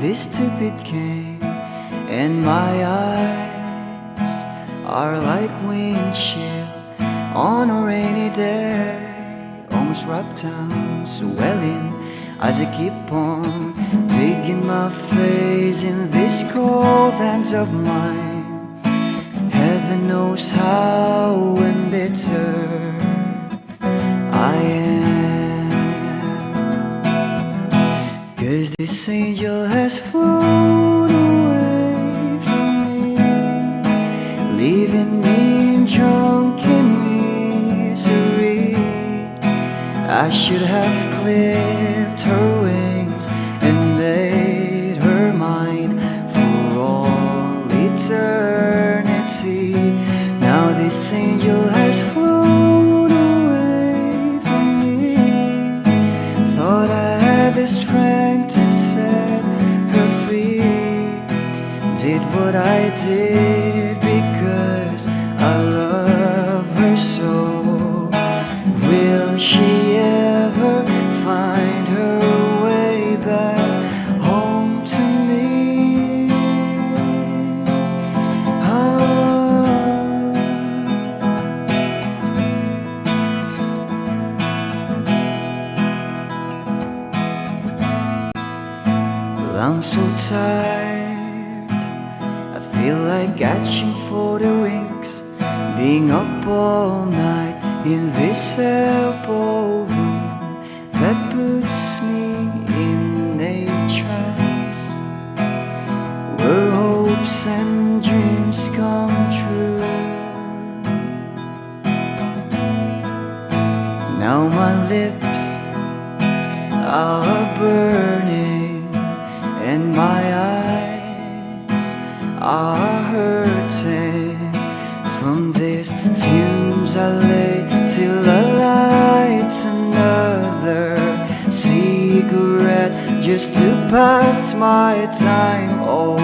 this stupid game, and my eyes are like windshield on a rainy day, almost rubbed down, swelling as I keep on digging my face in these cold hands of mine. Heaven knows how embittered I am, 'cause this angel has flown away from me, leaving me drunken misery. I should have clipped her wings and made her mine for all eternity. Now this angel has flown away from me. Thought I had the strength to set her free. Did what I did because I love her so. Will she ever find her way back home to me? Well, I'm so tired, I feel like catching for the wings, being up all night in this elbow room that puts me in a trance, where hopes and dreams come true. Now my lips are burning and my eyes are hurting from these fumes I lay till I light another cigarette just to pass my time. Oh,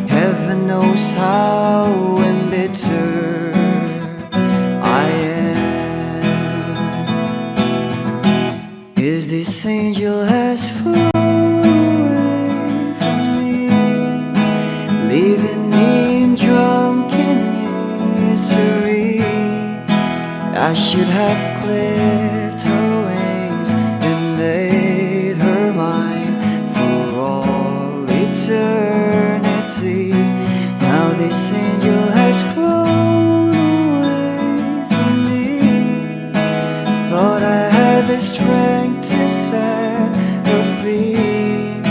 heaven knows how embittered I am, 'cause this angel has flown away from me, leaving me drunken misery. I should have clipped her wings and made her mine for all eternity. Now this angel has flown away from me. Thought I had the strength to set her free.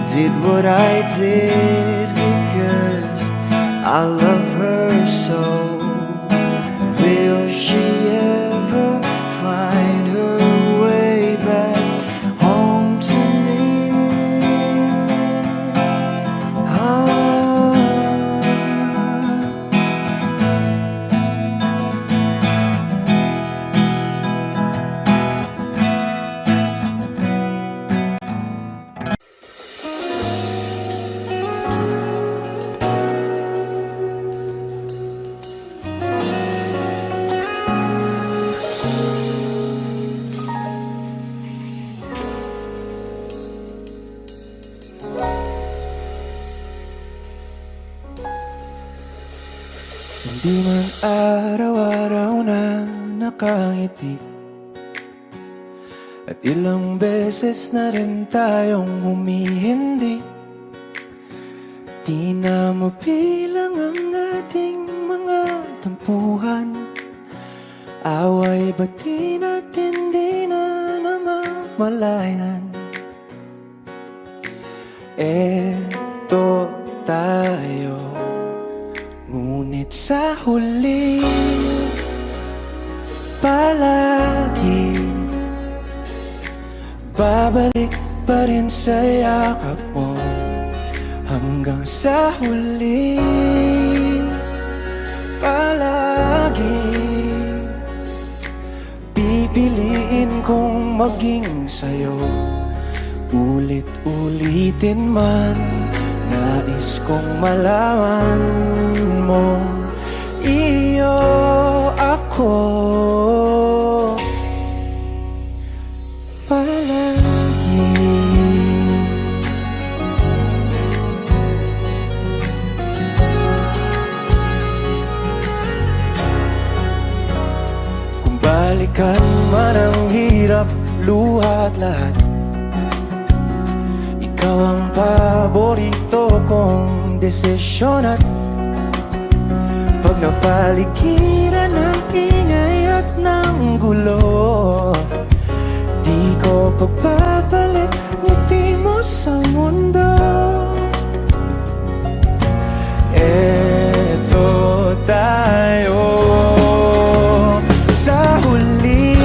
Did what I did because I love her so. Will she ever find her way back home to me? Hindi man araw-araw na nakangiti, at ilang beses na rin tayong humihindi. Di na mabilang ang ating mga tampuhan, away bati natin di na namamalayan. Eto tayo, ngunit sa huli palagi babalik pa rin sa yakap mo. Hanggang sa huli palagi pipiliin kong maging sa'yo. Ulit-ulitin man, nais kong malaman mo, iyo ako palagi. hirap, luha at lahat. Ikaw ang paborito kong desisyon at pag napaligiran ng ingay at ng gulo, di ko pagpapalit ngiti mo sa mundo. Eto tayo sa huli,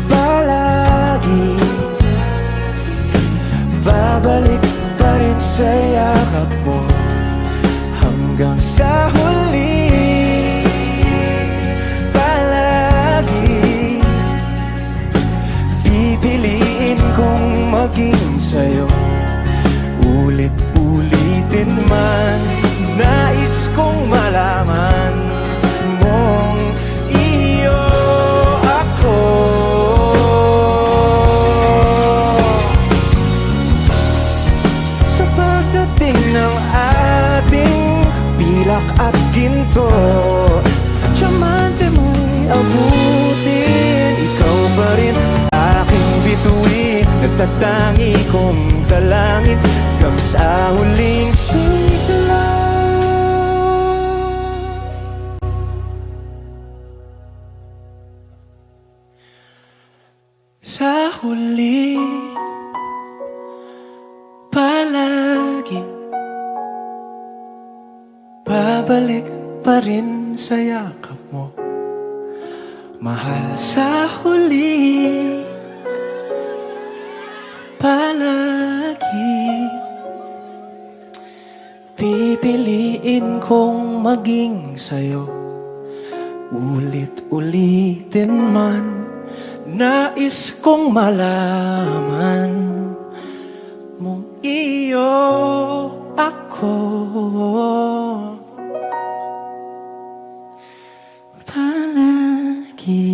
palagi babalik pa rin sa yakap mo. Hanggang sa huli, palagi pipiliin kong maging sa'yo. Ulit-ulitin man, nais kong malaman mong iyo ako. Sa pagdating ng ating pilak at ginto, tiyamante mo'y abutin. Ikaw pa rin aking bituin, nagtatangi kong dalangin hanggang sa huling sigla. Sa huli, palagi babalik pa rin sa yakap mo. Mahal, sa huli, palagi pipiliin kong maging sa'yo. Ulit-ulitin man, nais kong malaman mong iyo ako. Palagi.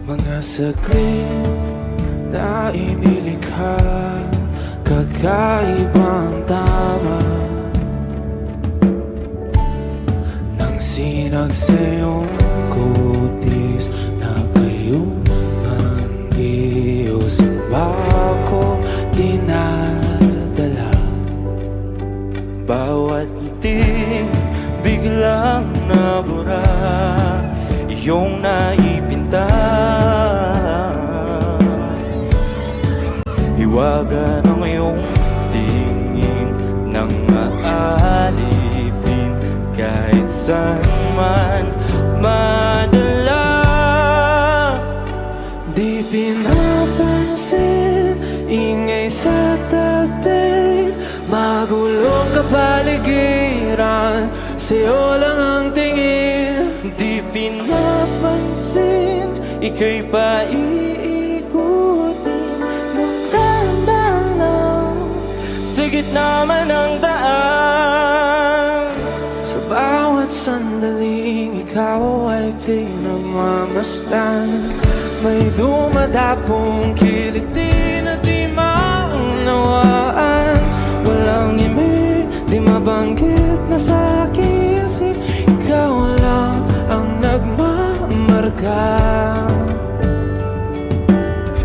Mga saglit na inilikha, kakaibang tama nang sinag sa iyong kutis na kayong ang Diyos ba ko dinadala. Bawat ngiti biglang nabura, iyong naipinta. Hiwaga ng iyong tingin nang maalipin kahit saan man madala. Di pinapansin, ingay sa tabi, magulong kapaligiran, sa'yo lang ang tingin. Di pinapansin, ika'y paiikutin ng dahan-dahan lang sa gitna man ng daan. Sa bawat sandaling ikaw ay pinagmamasdan, may dumadapong kiliti na di maunawaan. Walang imig, di mabanggit na sa aking isip, ikaw lang ang nagmamarka.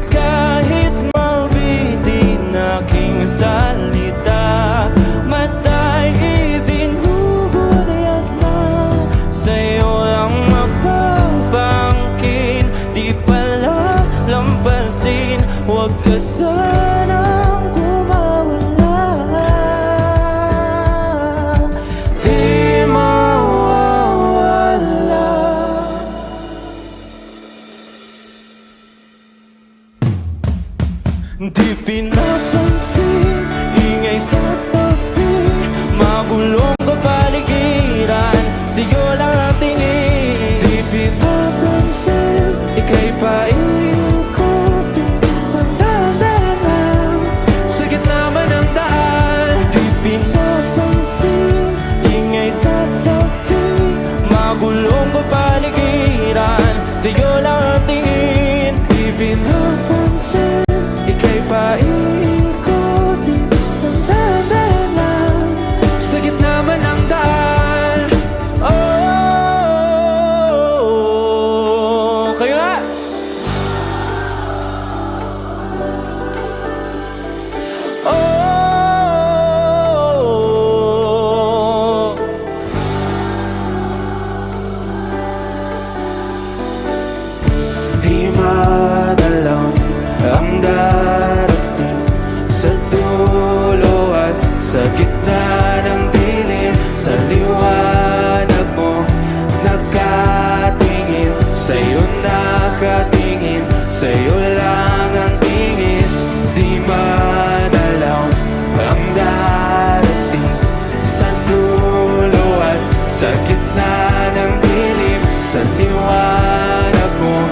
Kahit mabitin aking salita, matay ibinubunayag na, sa'yo lang magbabangkin. Di pala lampasin, huwag ka sanang gumawala. Di mawawala. Di pinapansin, gitna ng dilim, sa liwanag mo nakatingin, sa'yo nakatingin, sa'yo lang ang tingin. Di man alam ang darating sa dulo at sa gitna ng dilim, sa liwanag mo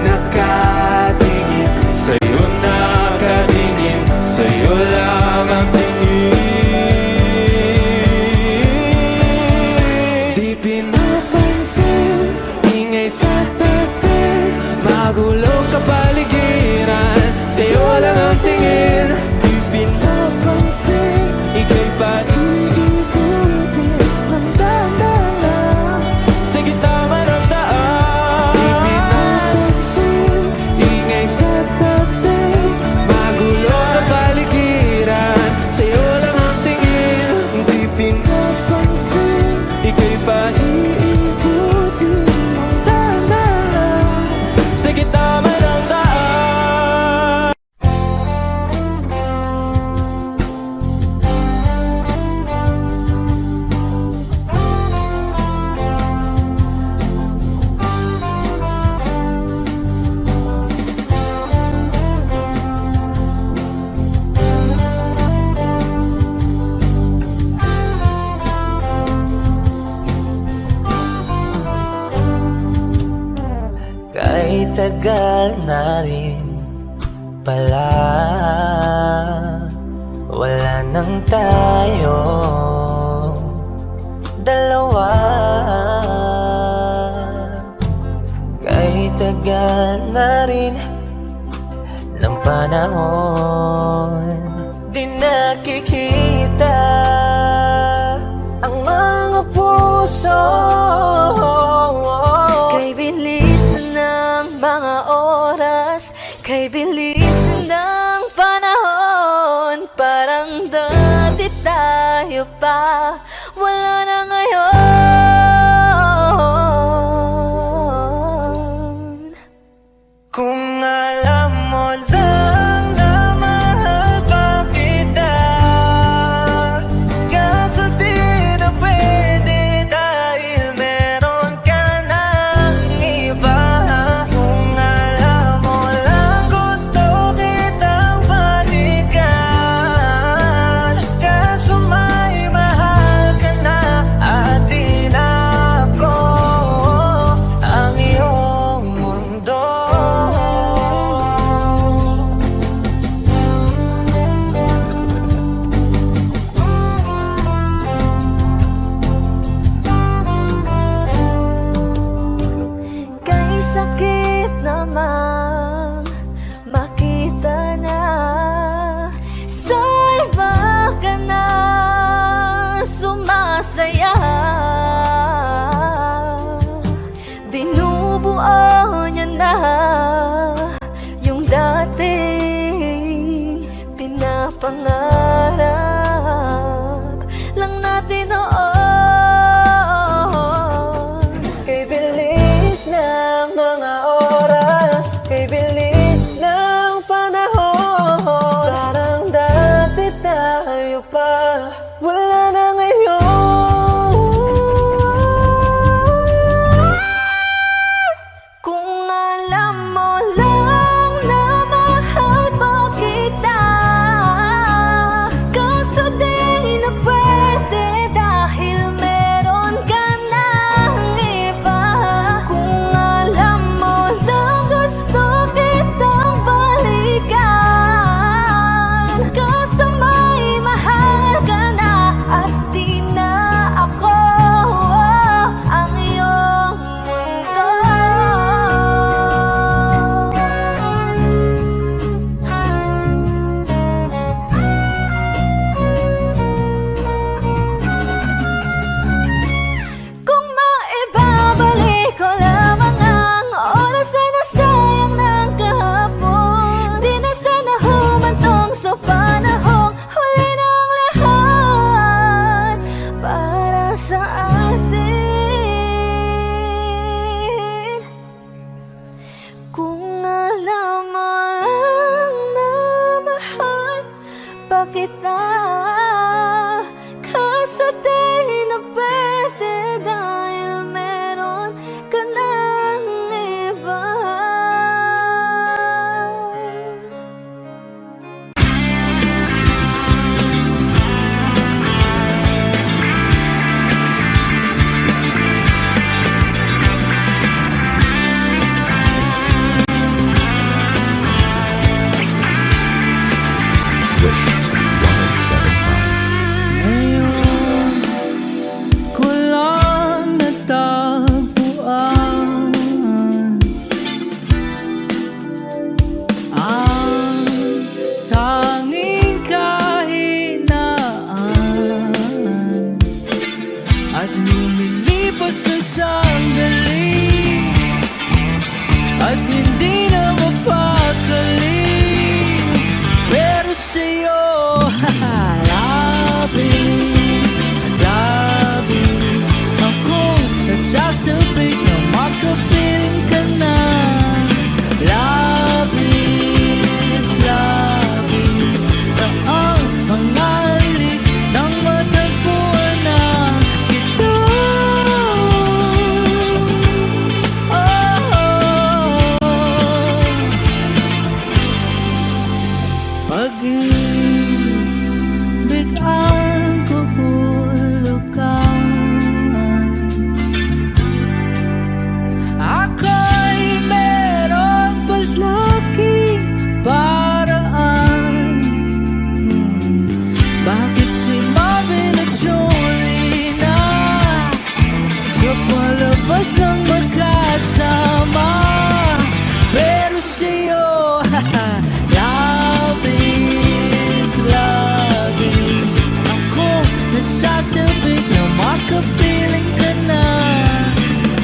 nakatingin, sa'yo nakatingin, sa'yo lang ang tingin. Di pinapansin, ingay sa tabi, magulo kapaligiran, sa'yo lang ang tingin. Di pinapansin, ika'y paiikutin ng dahan-dahan, sige tama ng daan. Di pinapansin, ingay sa tabi, magulo kapaligiran, sa'yo lang ang tingin. Di pinapansin, ika'y paiikutin ng dahan-dahan, sige tama ng daan. Kahit tagal na rin pala, wala nang tayo dalawa. Kahit tagal na rin ng panahon, di nakikita ang mga puso. Kay bilis ng mga oras, kay bilis ng panahon, parang dati tayo pa, wala na ngayon. Kung alam mo lang na mahal pa kita, kaso di na pwede dahil meron ka ng iba. Kung alam mo lang gusto kitang balikan, kaso may mahal ka na at di na ako ang iyong mundo. Kay sakit naman makita na sa iba ka na sumasaya. Binubuo niya na yung dating pinapangarap lang natin noon. Kay bilis ng mga oras, kay bilis ng panahon, parang dati tayo pa, wala na ngayon. Kung alam mo lang na mahal pa kita, kaso di na pwede dahil meron ka ng iba. Kung alam mo lang gusto kitang balikan, kaso may mahal ka na at oras nang magkasama. Pero sa'yo, love is, love is. Ako nasasabik na makapiling ka na.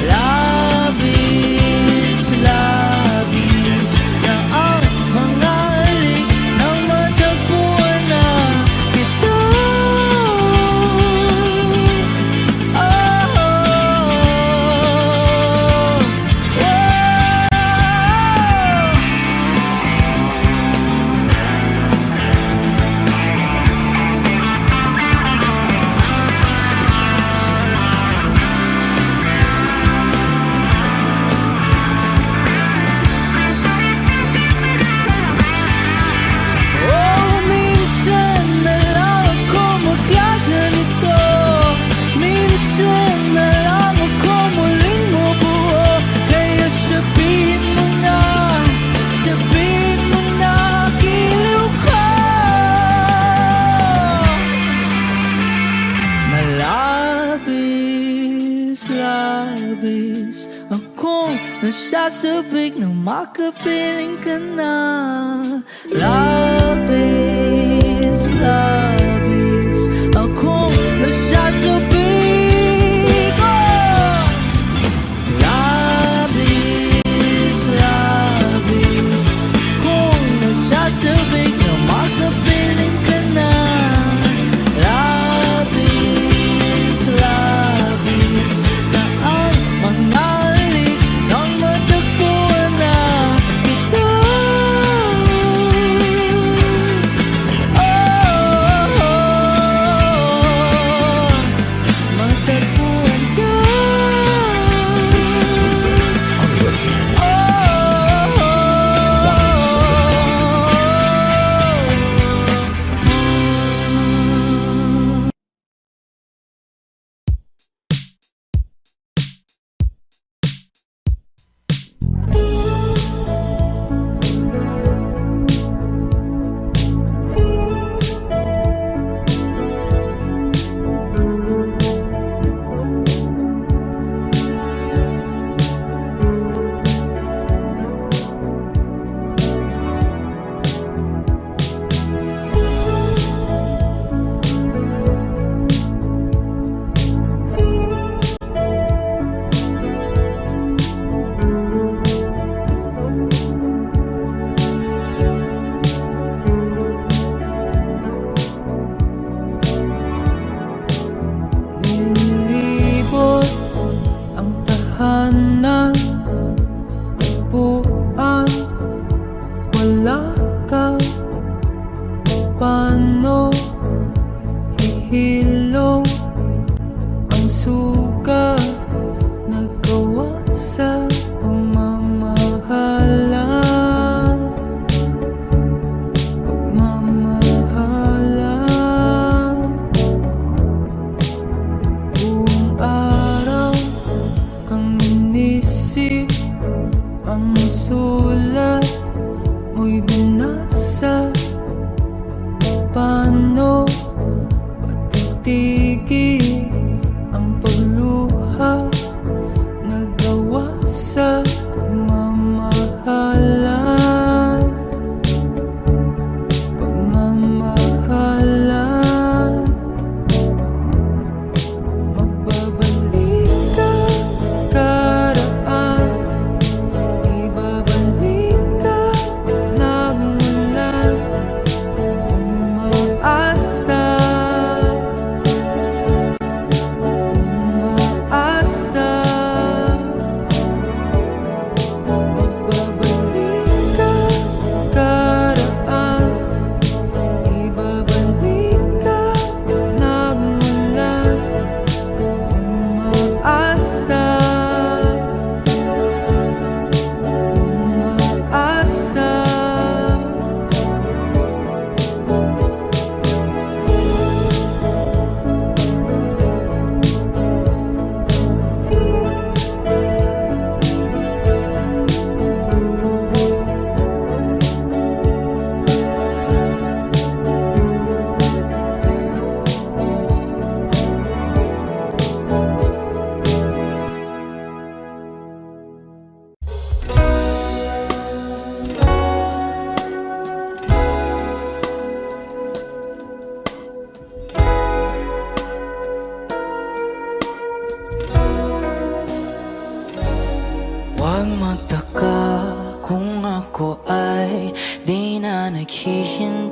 Love is, love is. Na ang mga halik nang matagpuan na kita. Minsan na lang ako magkaganito. Minsan na lang ako muling mabuo. Kaya sabihin mo na, giliw ka. Na labis, labis akong nasasabik na makapiling ka na. Labis, labis akong nasasabik. Oh! Labis, labis akong nasasabik na makapiling ka na. Labis, labis na ang mga halik nang matagpuan na kita. Oh,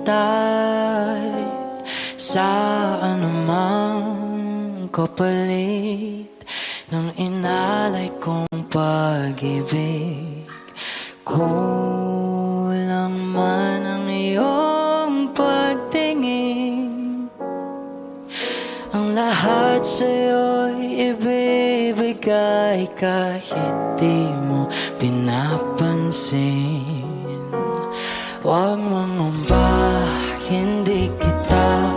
maghintay sa anumang kapalit ng inalay kong pag-ibig. Kulang man ang iyong pagtingin, ang lahat sa'yo'y ibibigay kahit di mo pinapansin. Huwag mangamba, hindi kita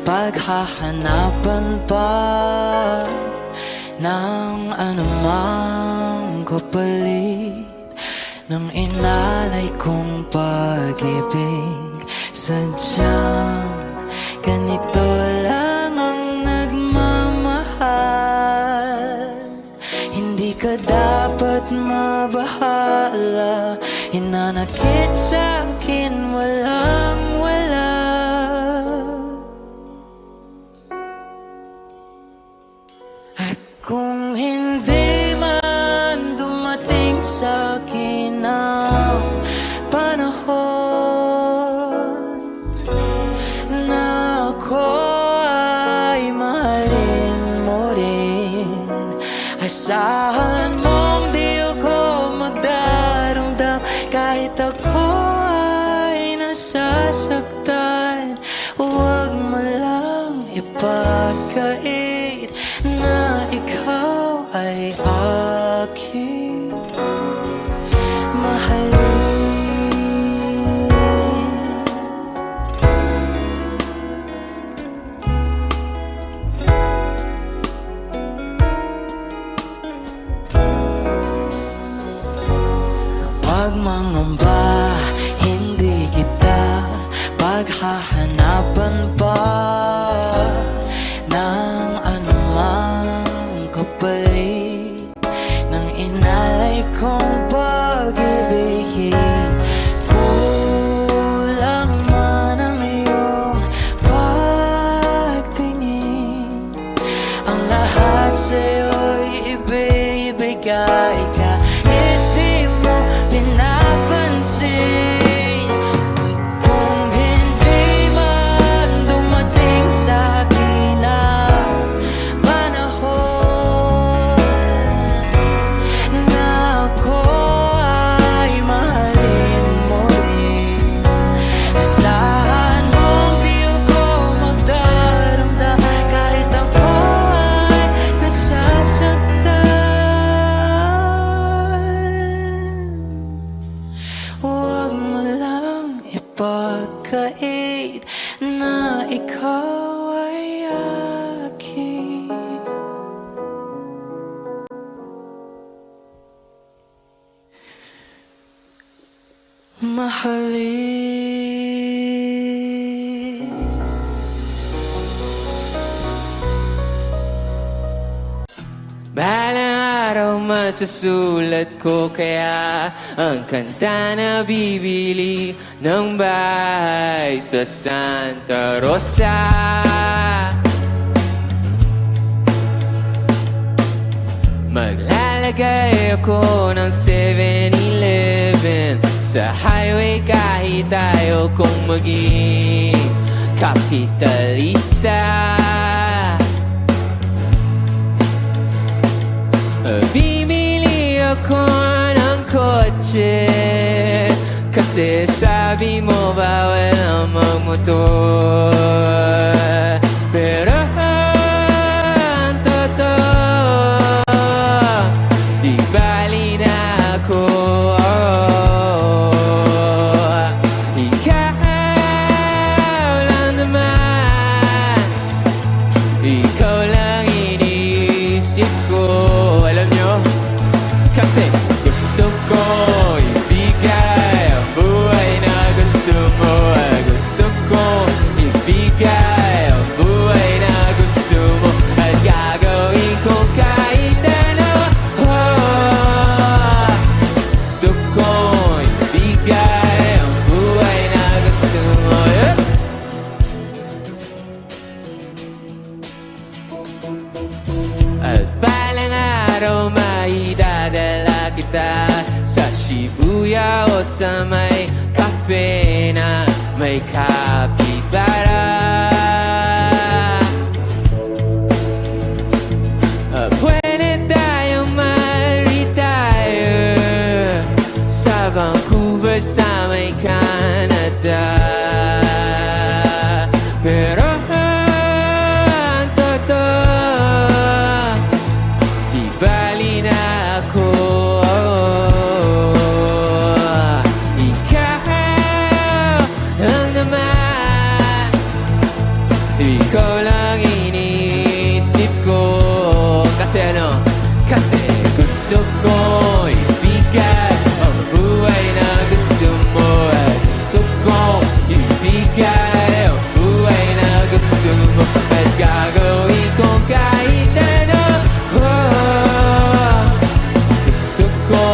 paghahanapan pa ng anumang kapalit ng inalay kong pag-ibig. Sadyang ganito lang ang nagmamahal, hindi ka dapat mabahala. Hinanakit sa'kin walang wala, at kung hindi man dumating sa'kin ang panahon na ako ay mahalin mo rin, asahan mong di ako magdaramdam kahit ako ay nasasaktan. Huwag mo lang ipagkait na ikaw ay aking mahalin. Huwag mangamba, hindi kita paghahanapan pa ng anumang kapalit ng inalay kong pag-ibig. Kulang man ang iyong pagtingin, ang lahat sa'yo'y ibibigay kahit di mo pinapansin. Kung hindi man dumating sa'kin ang panahon na ako ay mahalin mo rin, asahan mong di ako magdaramdam kahit ako ay nasasaktan. Huwag mo lang ipagkait na ikaw ay aking mahalin. Balang araw masusulat ko kaya ang kanta na bibili ng bahay sa Santa Rosa. Maglalagay ako ng 7-Eleven sa highway kahit ayaw kong maging kapitalista. Bimili ako ng kotse kasi sabi mo bawal ang magmotor. Pero ang totoo, di bali na ako. Ikaw lang naman, ikaw lang iniisip ko. Alam nyo, kasi gusto ko ibigay ang buhay na gusto mo. Gusto ko ibigay ang buhay na gusto mo, at gagawin ko kahit ano. Gusto ko ibigay ang buhay na gusto mo. At balang araw maidadala kita sa Shibuya o sa may cafe na may kapibara. Pwede tayo ma-retire sa Vancouver sa may Canada. Pero ang totoo, di bali na ako. Ikaw lang iniisip ko. Kasi kasi gusto ko ibigay ang buhay na gusto mo. At gusto ko ibigay ang buhay na gusto mo. At gagawin ko kahit ano. Gusto ko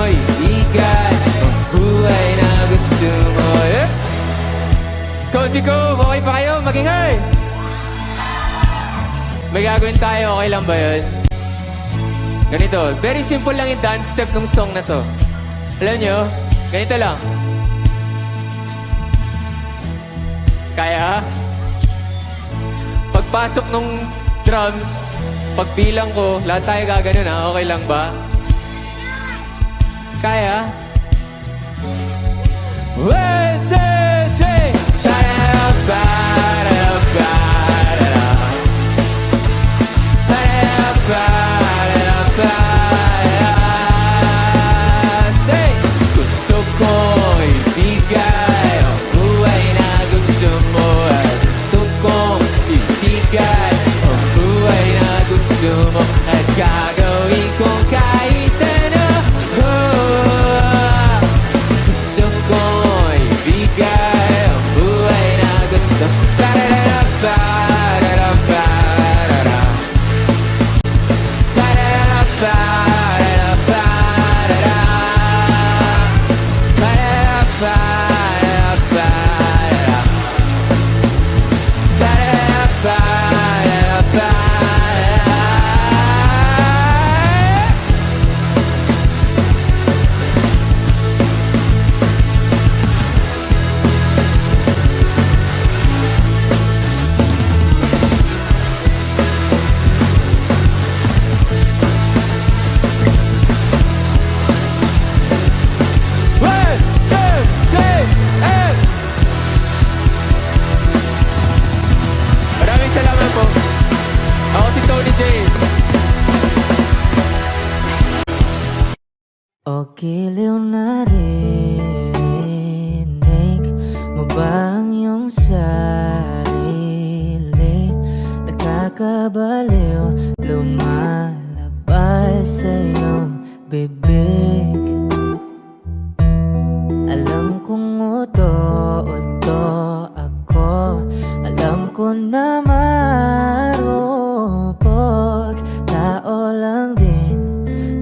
ibigay ang buhay na gusto mo. Coach ko, okay pa kayo? Magingay! May gagawin tayo, okay lang ba yun? Ganito, very simple lang yung dance step ng song na to. Alam nyo, ganito lang. Kaya? Pagpasok ng drums, pagbilang ko, lahat tayo gaganon ha, okay lang ba? Kaya? 1, 2, 3! Gusto ko ibigay ang buhay na gusto mo. At gusto ko ibigay ang buhay na gusto mo. At gagawin ko kahit ano. Gusto ko ibigay ang buhay na gusto mo. O giliw na rinig mo ba ang iyong sarili? Nakakabaliw, lumalabas sa iyong bibig. Alam kong uto-uto ako, alam ko na marupok, tao lang din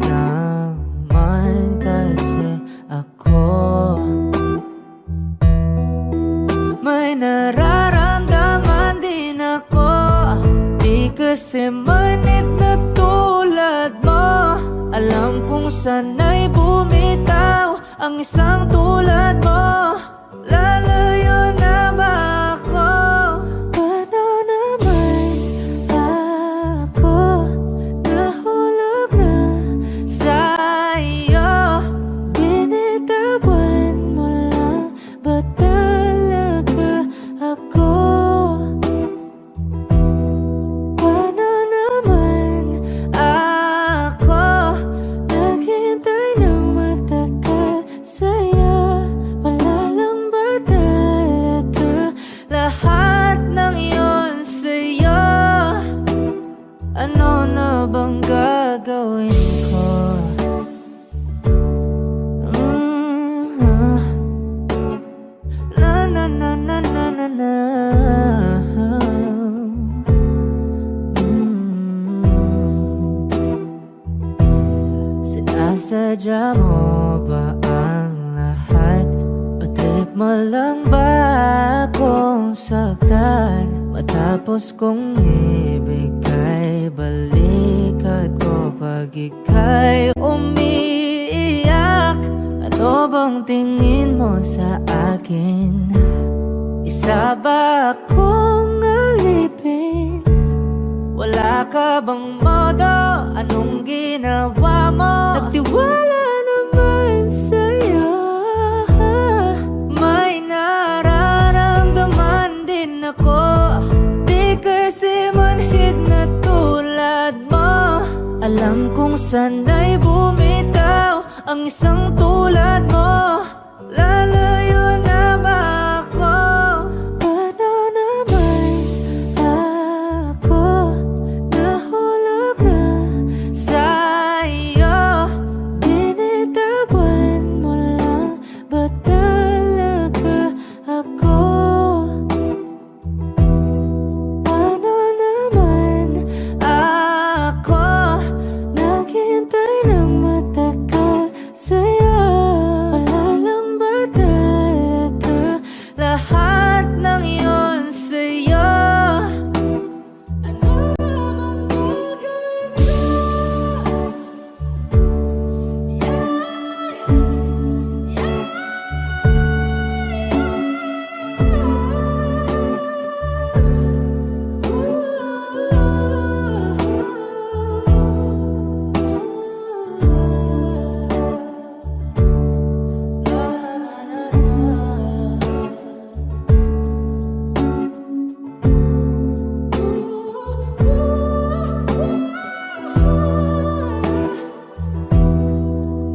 naman kasi ako. May nararamdaman din ako, di kasi manit na tulad mo. Alam kong sana'y bumitaw ang isang tulad mo. Lalayo na ba ako? Paano naman ako nahulog na sa'yo? Binitawan mo lang ba talaga ako? Paano naman ako naghintay ng matagal sa'yo? Wala lang ba talaga lahat ng iyon sa'yo? Ano na bang gagawin ko? Na na na na na na na. Sinasadya mo ba ang lahat? O trip mo lang ba akong saktan? Matapos kong ibigay balikat ko pag ika'y umiiyak. Ano bang tingin mo sa akin? isa ba akong alipin? Wala ka bang modo? Anong ginawa mo? Nagtiwala naman sa'yo. May nararamdaman din ako. Di kasi manhid na tulad mo. Alam kong sana'y bumitaw ang isang tulad mo. Lalayo na ba ako? Paano naman ako nahulog na sa'yo? Binitawan mo lang ba talaga ako? Paano naman ako naghintay ng matagal sa'yo? Wala lang ba talaga lahat ng iyon sa'yo? Ano naman gagawin ko?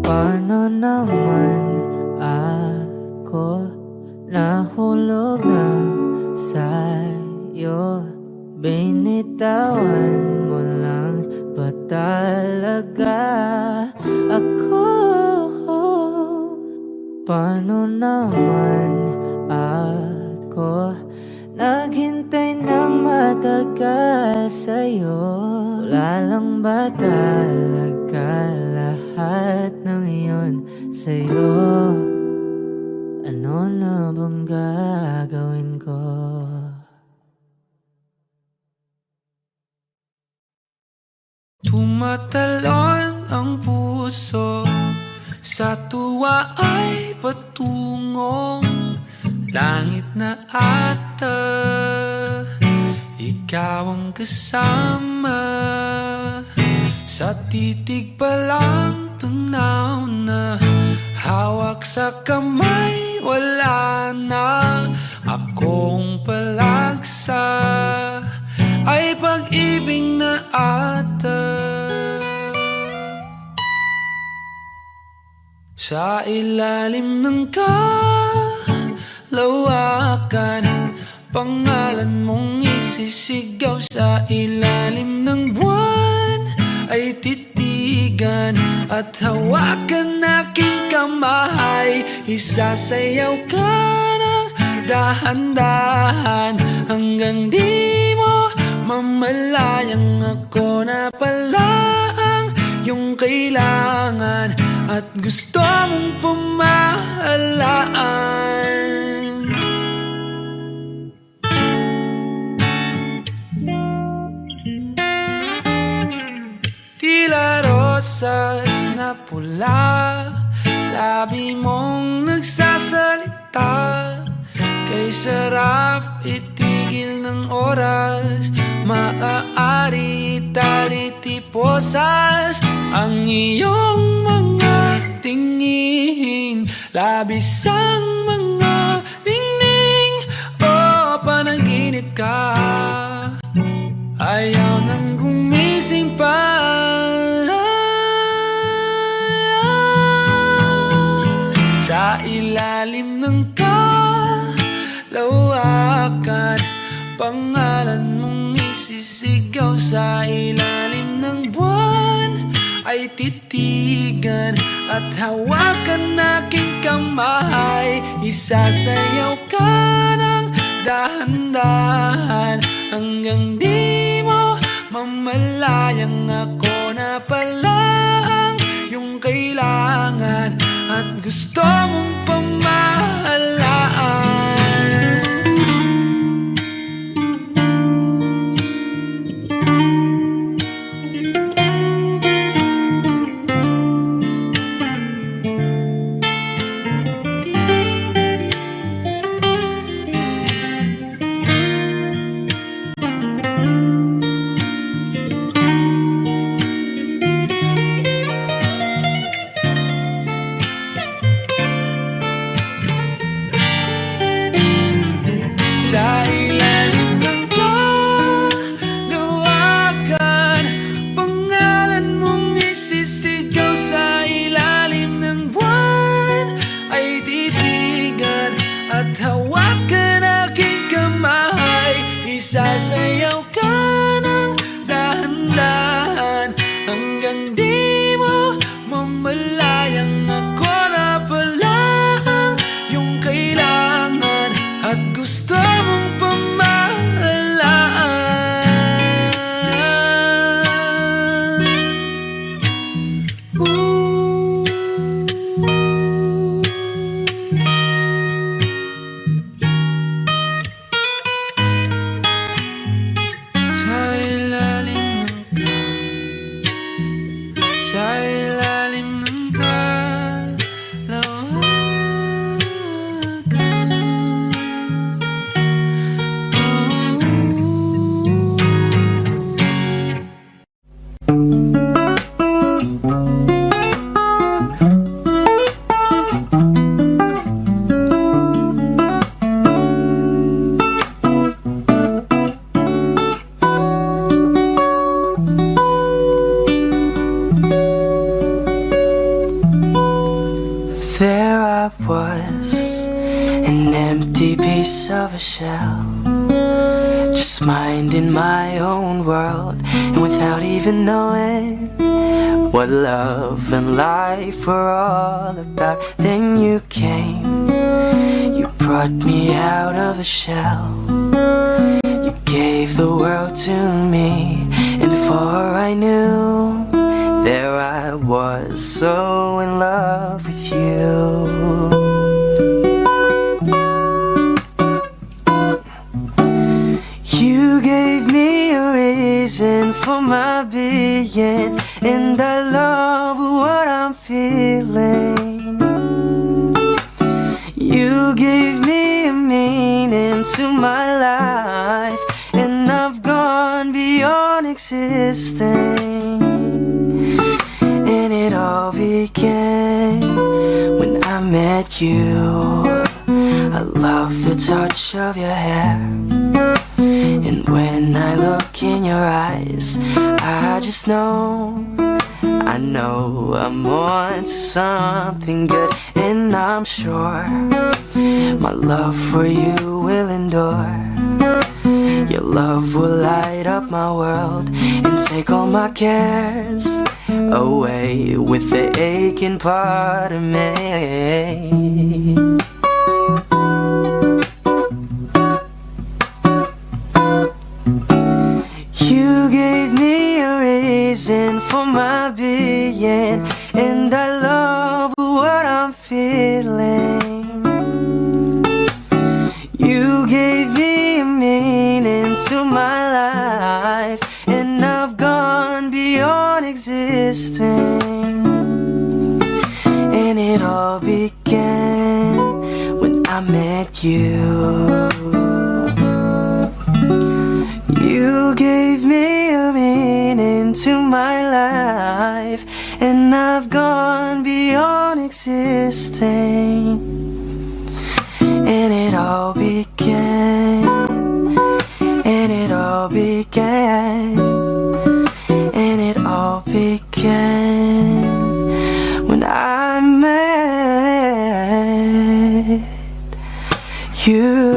Paano naman ako nahulog na sa'yo? Binitawan mo lang ba talaga ako? Paano naman ako naghintay ng matagal sa'yo? Wala lang ba talaga lahat ng iyon sa'yo? Ano na bang gagawin ko? Tumatalon ang puso, sa tuwa ay patungong langit na ata. Ikaw ang kasama, sa titig pa lang tunaw na. Hawak sa kamay, wala na. Akong palagsa ay pag-ibig na ata. Sa ilalim ng kalawakan, pangalan mong isisigaw. Sa ilalim ng buwan ay titigan at hawakan aking kamay. Isasayaw ka ng dahan-dahan hanggang di mo mamalayang ako na pala ang iyong kailangan at gusto mong pamahalaan. Tila rosas na pula, labi mong nagsasalita. Kay sarap itigil ng oras, maaari talitiposas ang iyong mga tingin. Labis ang mga ningning, o panaginip ka. Ayaw nang gumising pa. Sa ilalim ng kalawakan, pangalan mong isisigaw. Sa ilalim ng buwan ay titigan at hawakan aking kamay. Isasayaw ka ng dahan-dahan hanggang di mo mamalayang ako na pala ang iyong kailangan at gusto mong pamahalaan. piece of a shell, just minding my own world. And without even knowing what love and life were all about, then you came, you brought me out of the shell. You gave the world to me, and before I knew, there I was, so in love with you. You gave me a reason for my being, and I love what I'm feeling. You gave me a meaning to my life, and I've gone beyond existing. And it all began when I met you. I love the touch of your hair, and when I look in your eyes, I just know, I know I'm on to something good. And I'm sure my love for you will endure. Your love will light up my world and take all my cares away with the aching part of me. You gave me a reason for my being, and I love what I'm feeling. You gave me a meaning to my life, and I've gone beyond existing. And it all began when I met you. You gave me a meaning to my life, and I've gone beyond existing. And it all began, and it all began, and it all began when I met you.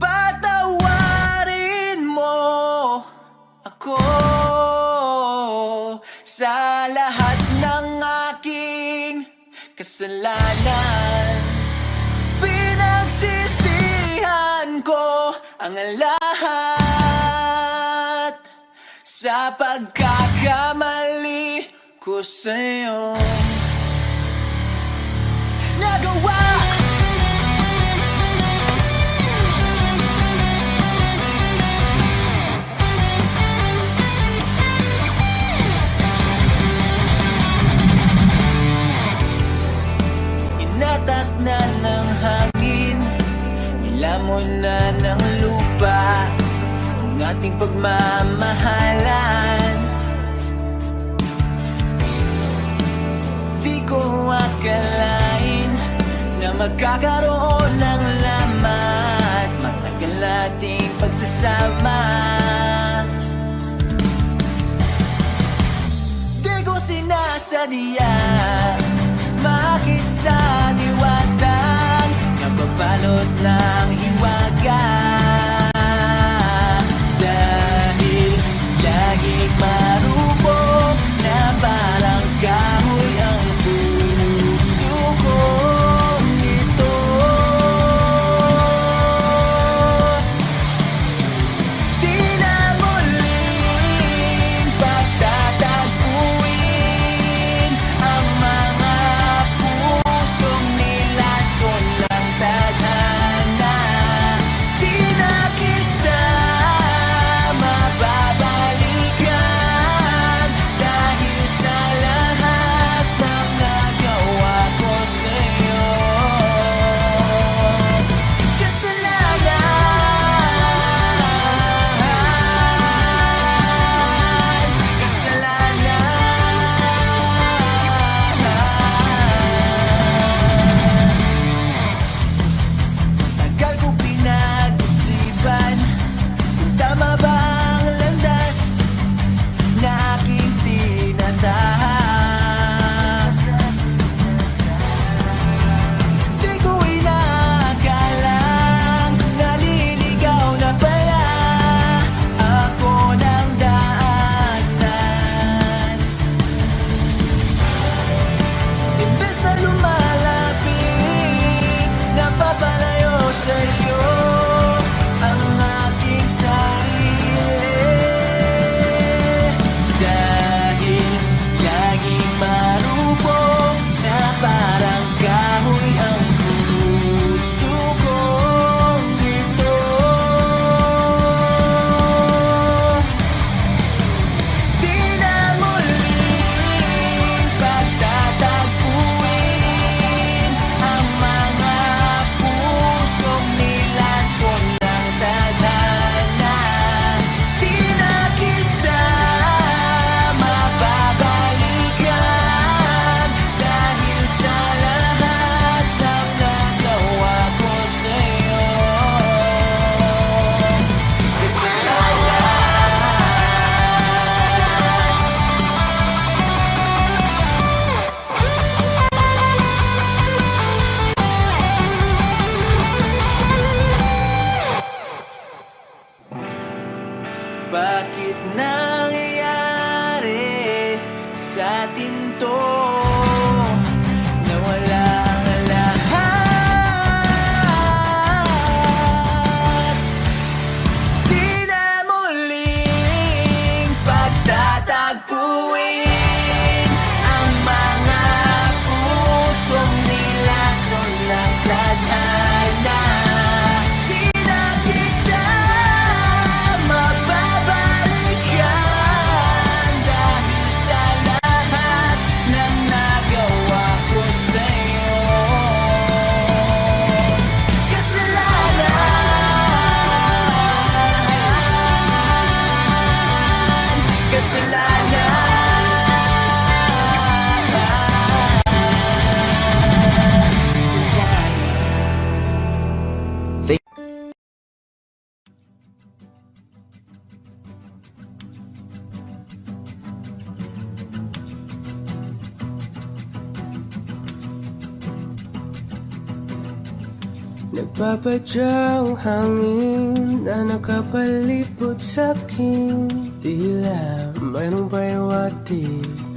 Patawarin mo ako sa lahat ng aking kasalanan. Pinagsisihan ko ang lahat sa pagkakamali ko sa'yo. Nagawa inatak na ng hangin, nilamon na ng lupa ang ating pagmamahalan. Di ko akalain na magkakaroon ng lamat matagal nating pagsasama. Di ko sinasadya, bakit sa diwatang nababalot ng hiwaga? Dahil laging marupok na parang kahoy ang puso kong ito. Di na muling pagtatagpuin ang mga pusong nilason ng tadhana. Di inaasahan. Di ko inakalang naliligaw na pala ako ng daanan. Imbes na lumalapit, napapalayo sa'yo ang aking sarili. Dahil laging marupok na parang kahoy ang puso kong ito. Di na muling pagtatagpuin ang mga pusong nilason ng tadhana. Di na kita mababalikan dahil sa lahat ng nagawa ko sa'yo. Bakit nangyayari sa atin to? Nawala ang lahat. Di na muling pagtatagpuin ang mga pusong nilason ng tadhana. Di na kita mababalikan dahil sa lahat ng nagawa ko sa'yo. Kasalanan, Nagpapadyang hangin na nakapalipot sa'kin. Tila mayroong payawatig,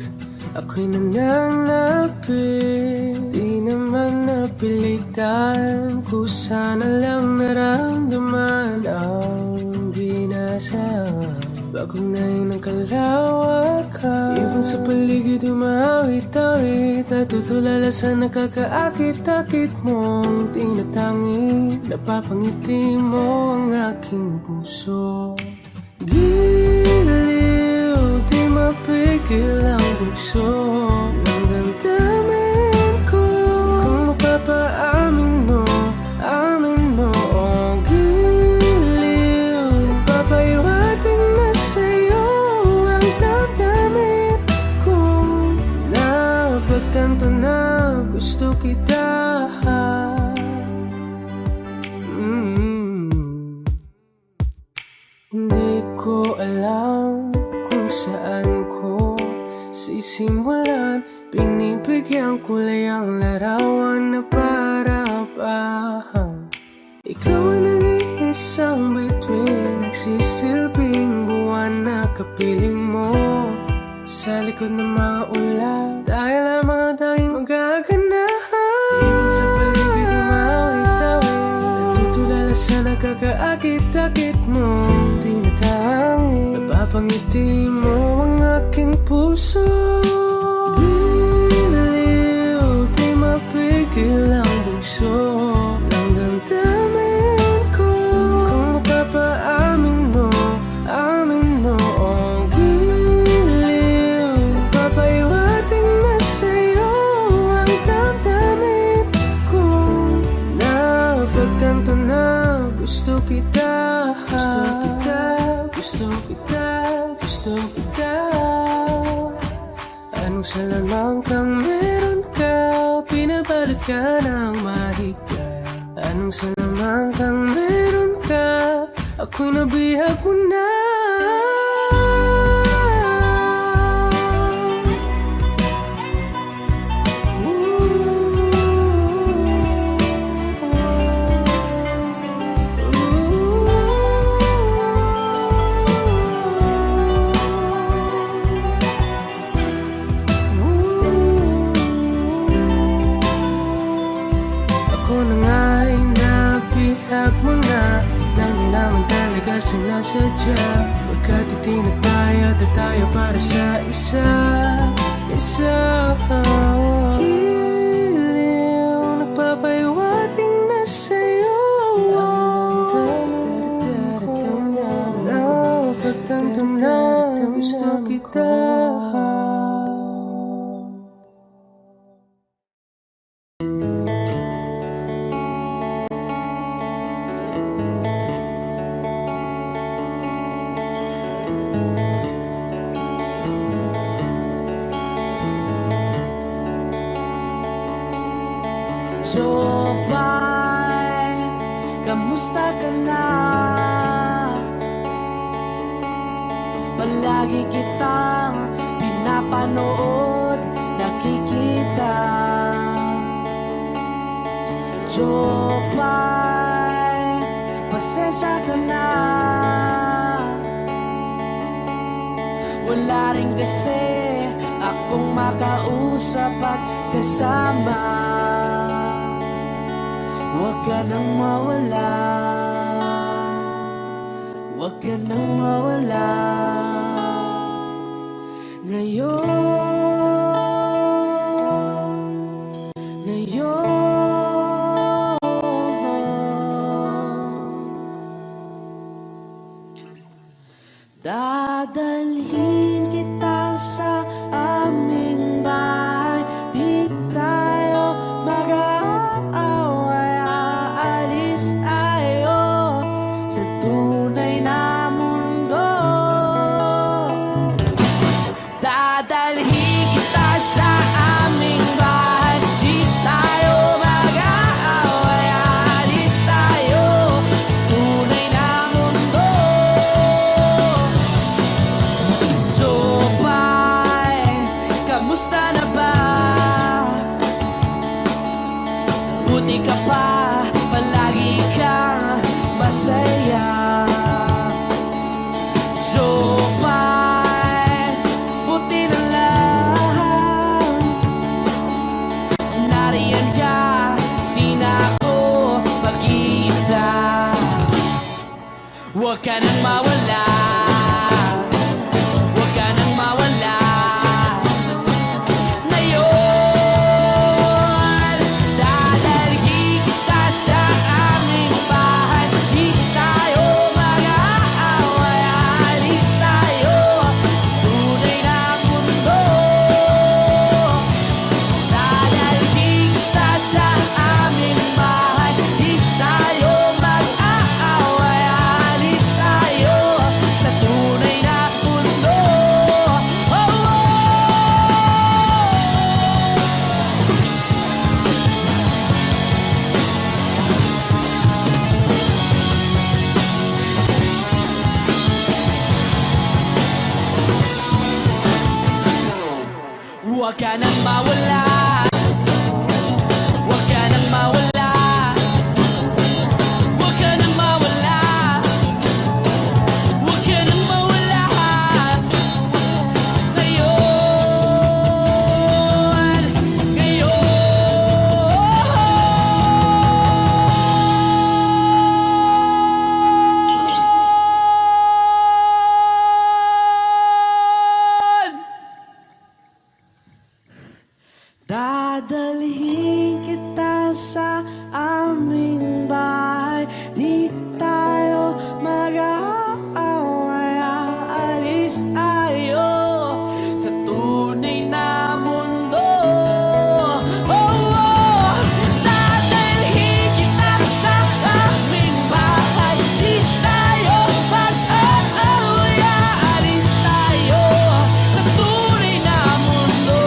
ako'y nananapit. Di naman napilitan, kusana lang naramdaman ang dinasal. Bagong nahin ng kalawakan, ibon sa paligid umawit-awit, natutulala sa nakakaakit-akit mong tinatangi. Napapangiti mo ang aking puso. Giliw, di mapigil ang bugso ng damdamin ko. Kung mapapaamin mo, amin mo. Oh, giliw, papahiwating na sa'yo ang damdamin ko. Napagtanto na gusto kita. Hindi ko alam kung saan ko sisimulan. Binibigyan kulay ang larawan na para-pahan. Ikaw ang nag-iisang bituin, nagsisilbing buwan na kapiling mo. Sa likod ng mga ulan, tayo lamang ang tanging magaganahan. Ibon sa paligid umawit-awit, nagtutulala sa nakakaakit-akit mo. Tinatangi, napapangiti mo ang aking puso. Giliw, di mapigil ang bugso ng damdamin ko. Kung mapapaamin mo, amin mo. Oh, giliw, papahiwating na sa'yo ang damdamin ko. Napagtanto na gusto kita. Gusto kita, gusto kita, gusto kita. Anong salamang kang meron ka, pinabalot ka ng mahigpit. Anong salamang kang meron ka, ako'y nabihag mo na. sa sinasadya. Pagkat itinataya at tayo para sa isa. Giliw, nagpapahiwating na sa'yo. Pagtantam na gusto kita. Jopay, kamusta ka na? Palagi kitang pinapanood, nakikita. Jopay, pasensya ka na. Wala rin kasi akong makausap at kasama. Huwag ka nang mawala, huwag ka nang mawala. Ngayon dadalhin kita sa aming bahay. Di tayo mag-aaway, aalis tayo sa tunay na mundo. Dadalhin kita sa aming bahay. Di tayo mag-aaway, aalis tayo tunay na mundo. Jopay, kamusta na ba? Buti ka pa, palagi kang masaya. Jopay, buti na lang nariyan ka, di na ako mag-iisa. Huwag ka nang mawala, huwag ka nang mawala. Ngayon, dadalhin kita sa aming bahay. Di tayo mag-aaway, aalis tayo tunay na mundo. Dadalhin kita sa aming bahay. Di tayo mag-aaway, aalis tayo sa tunay na mundo. Oh, oh. Huwag ka nang mawala, huwag ka nang mawala, huwag ka nang mawala, huwag ka nang mawala. Ngayon, dadalhin kita sa aming bahay. Di tayo mag-aaway, aalis tayo sa tunay na mundo. Oh, oh. Dadalhin kita sa aming bahay. Di tayo mag-aaway, aalis tayo sa tunay na mundo.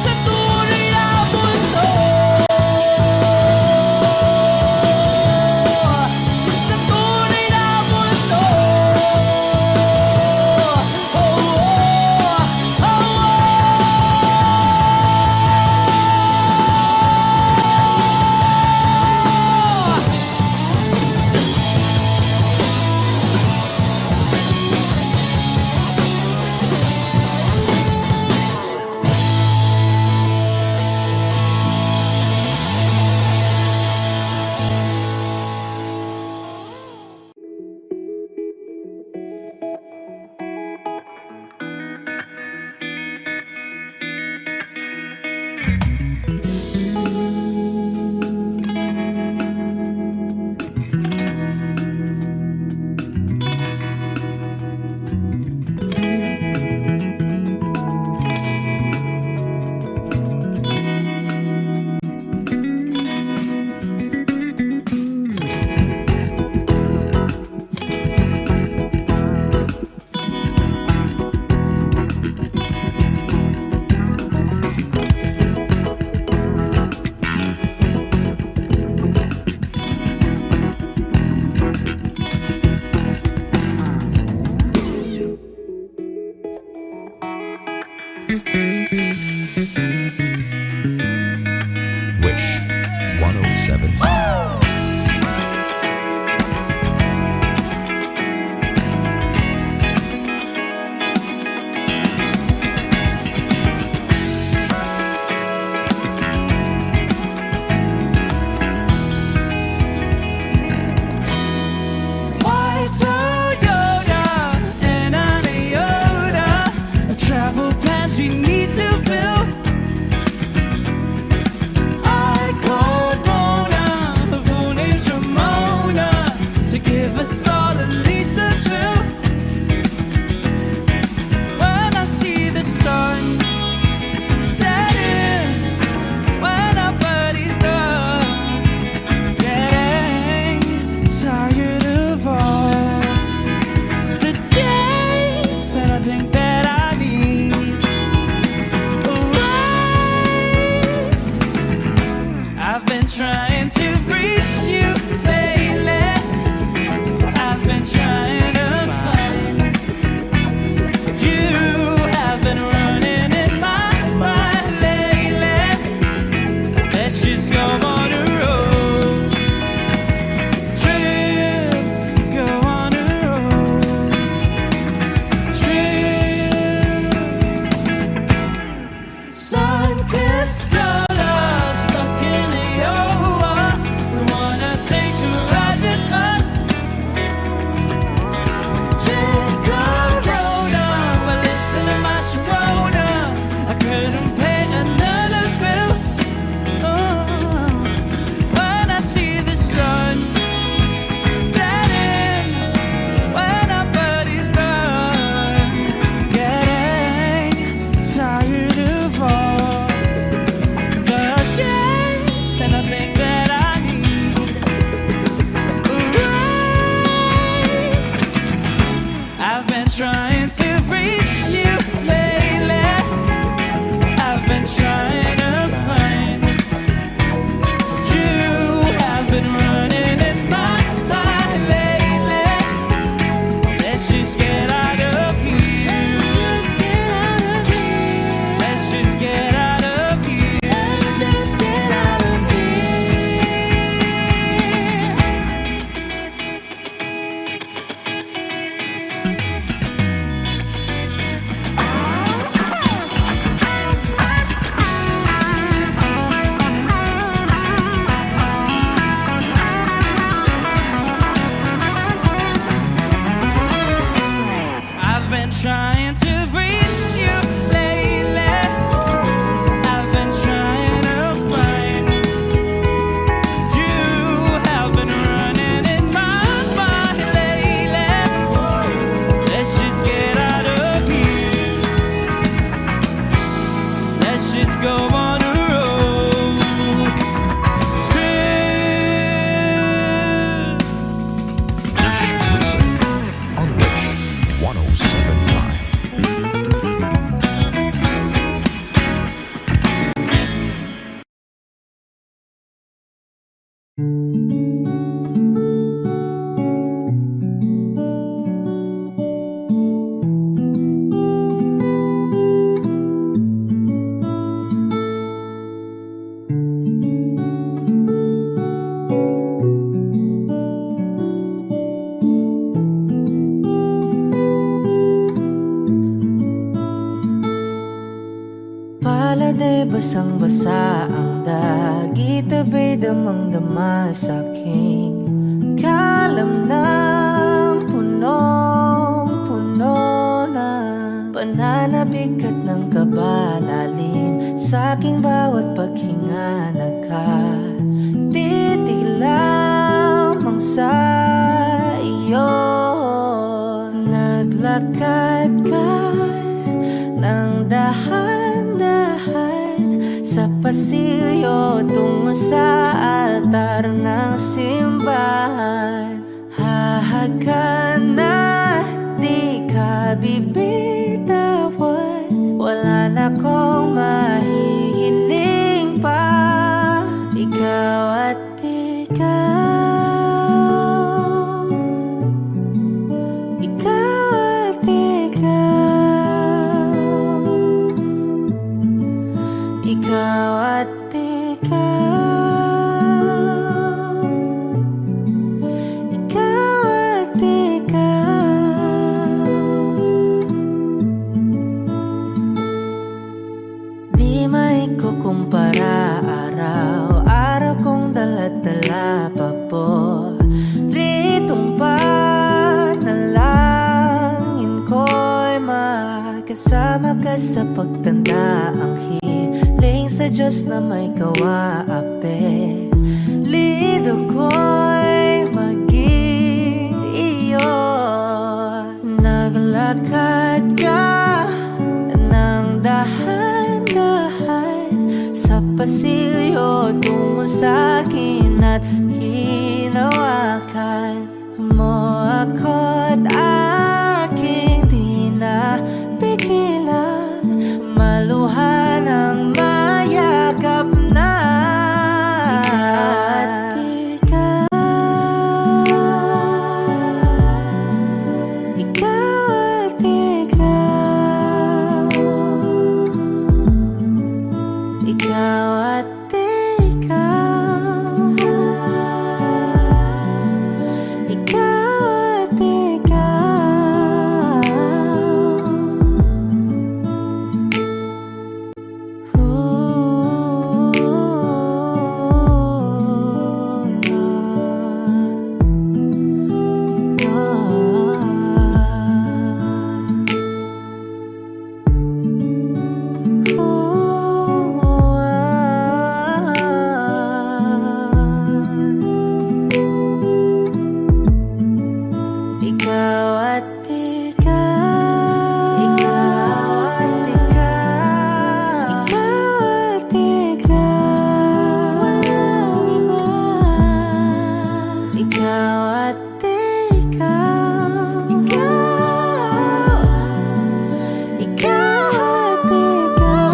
Sa tunay na mundo. Wish 107. White Toyota and an Iota, a travel plans we need to fill. I called Mona, her full name's Ramona, to give us all at least a drill. When I see the sun setting, when our buddies done getting tired of all the days, and I think that I need a rise. I've been trying to reach you lately. I've been trying to find you. Have been running in my mind lately. Let's just go on a road trip. Go on a road trip. Sun-kissed stars stuck in Iowa. We wanna take a ride with us. Drink a Corona, we're listening to my Sharona. I couldn't pay another bill. When I see the sun setting, when our buddies done getting tired of all the days, and I think that I need a rise. I've been trying to reach you lately. I've been trying to find you. Have been running in my mind lately. Let's just get out of here. Let's just get out of here. Let's just get out of here. I've been trying to reach you lately. I've been trying to find you. Have been running in my mind lately. Let's just get out of here. Let's just go on a road trip. Wish Cruiser on Wish 1075. Palad ay basang-basa ang dagit, abay damang-dama sa'king kalam ng punong-puno na pananabik at ng kabalalim sa'king bawat paghinga. Nakatitig lamang sa iyo, naglakad ka ng dahan-dahan sa pasilyo tungo sa altar ng simbahan. Hahagan at di ka bibitawan, wala na kong mahihiling pa. Ikaw at ikaw, ikaw at ikaw. ikaw at ikaw, ikaw at ikaw. Di maikukumpara araw-araw kong dala-dala paboritong panalangin ko'y makasama ka sa pagtanda. Ang hiling sa Diyos na may kawaape, lido ko'y maging iyo. Naglakad ka ng dahan-dahan sa pasilyo tungo sa akin at hinawakan mo ako't aking di na pigilan, maluha ng mayakap na. Ikaw at ikaw, ikaw at ikaw, ikaw at ikaw, ikaw at ikaw. Ikaw at ikaw, ikaw at ikaw, ikaw at ikaw, walang iba. Ikaw at ikaw, ikaw, ikaw at ikaw,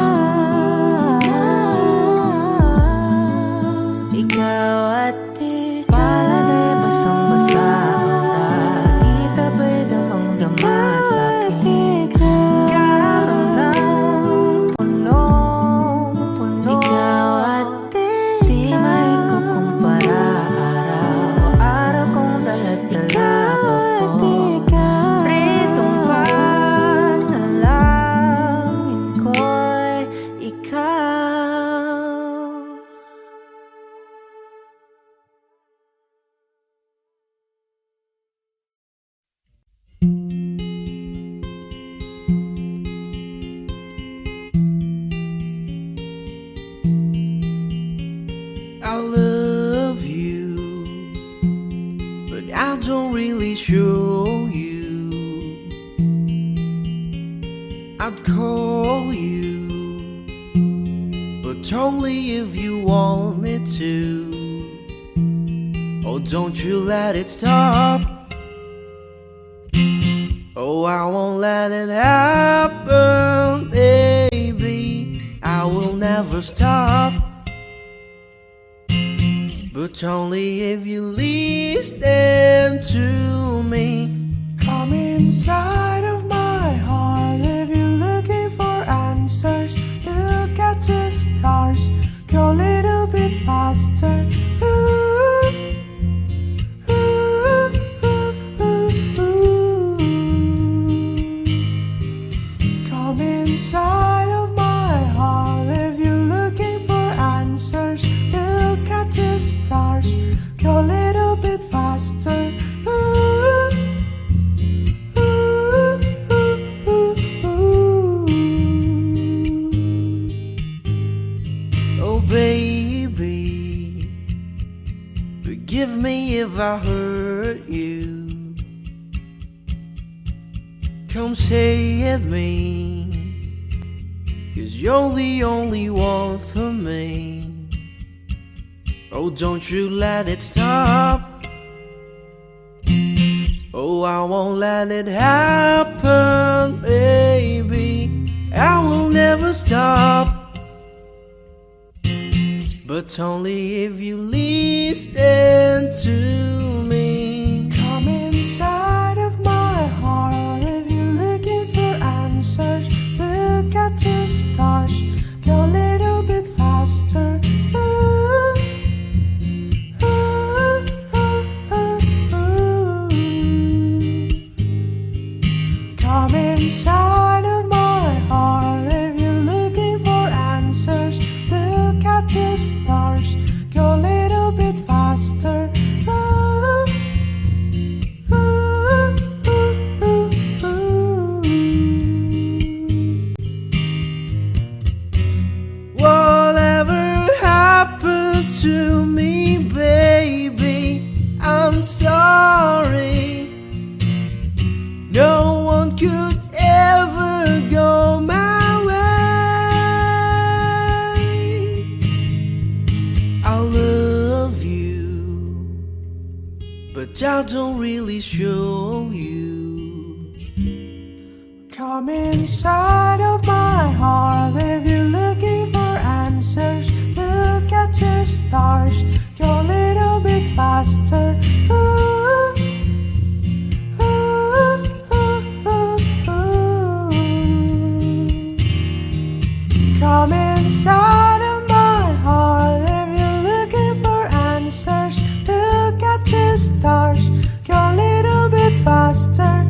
ikaw at ikaw. Palagay basang-basa ang tagitabay damang-dama sa aking kalong ng punong-puno. Ikaw at ikaw, di maikukumpara araw-araw kong dala-dala paboritong panalangin ko'y ikaw. I love you, but I don't really show you. I'd call you, but only if you want me to. Oh, don't you let it stop. Oh, I won't let it happen, baby. I will never stop. But only if you listen to me. Come inside of my heart if you're looking for answers. Look at the stars, go a little bit faster. Ooh, ooh, ooh, ooh, ooh. Come inside of my heart if you're looking for answers. Look at the stars, go a little bit faster. Ooh, ooh, ooh, ooh, ooh. Oh, baby, forgive me if I hurt you. Come save me, 'cause you're the only one for me. Oh, don't you let it stop. Oh, I won't let it happen, baby. I will never stop. But only if you listen to me. Come inside of my heart if you're looking for answers. Look at the stars, go a little bit but doubt don't really show you. Come inside of my heart if you're looking for answers. Look at the stars, go a little bit faster. Ooh, ooh, ooh, ooh, ooh. Come inside of my heart if you're looking for answers. Look at the stars, go a little bit faster.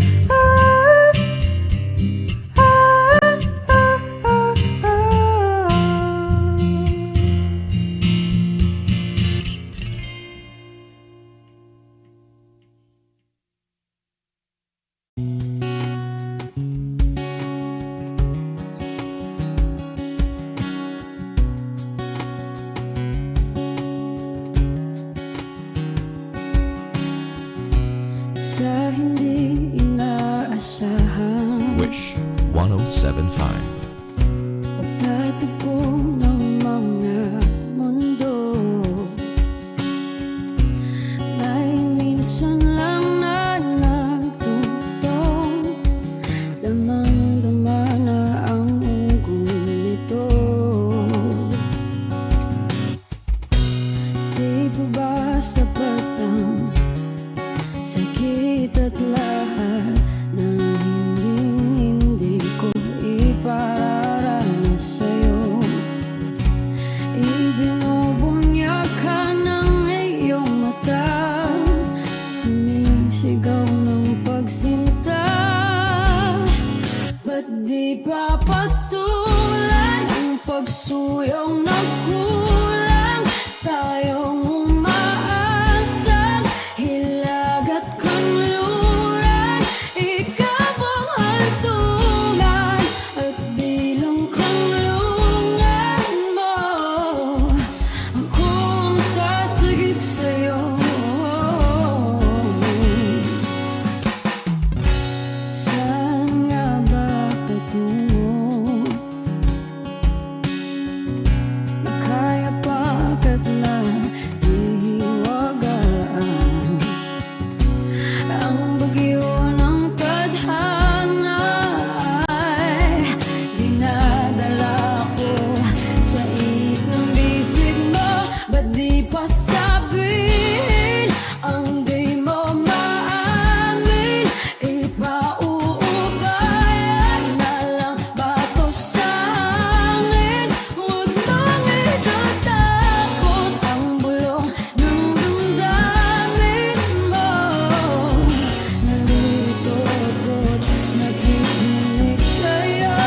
Sa hindi inaasahan Wish 1075. pagtatagpo ng mga mundo, may minsan lang na nagtutong, damang-dama na ang ugong nito. Di po ba sapat ang sakit at lahat ng hindi ko ipararanas sa'yo? Ibinubunyag ka ng iyong mata, sumisigaw ng pagsinta. Ba't di pa patulan ang pagsuyong nagkulang? Tayong umaasang hilag at kanluran, ikaw ang hantungan at bilang kanlungan mo. Ako ang sasagip sa'yo. Saan nga ba patungo? Na kaya pagkat na hihiwagaan ang bagyo ng tadhana ay dinadala ko sa init ng bisig mo. Ba't di pa sabihin ang di mo maamin? Ipauubayan na lang ba to sa amin? Huwag mong itatakot ang bulong ng damdamin mo. Narito ako't nakikinig sa'yo.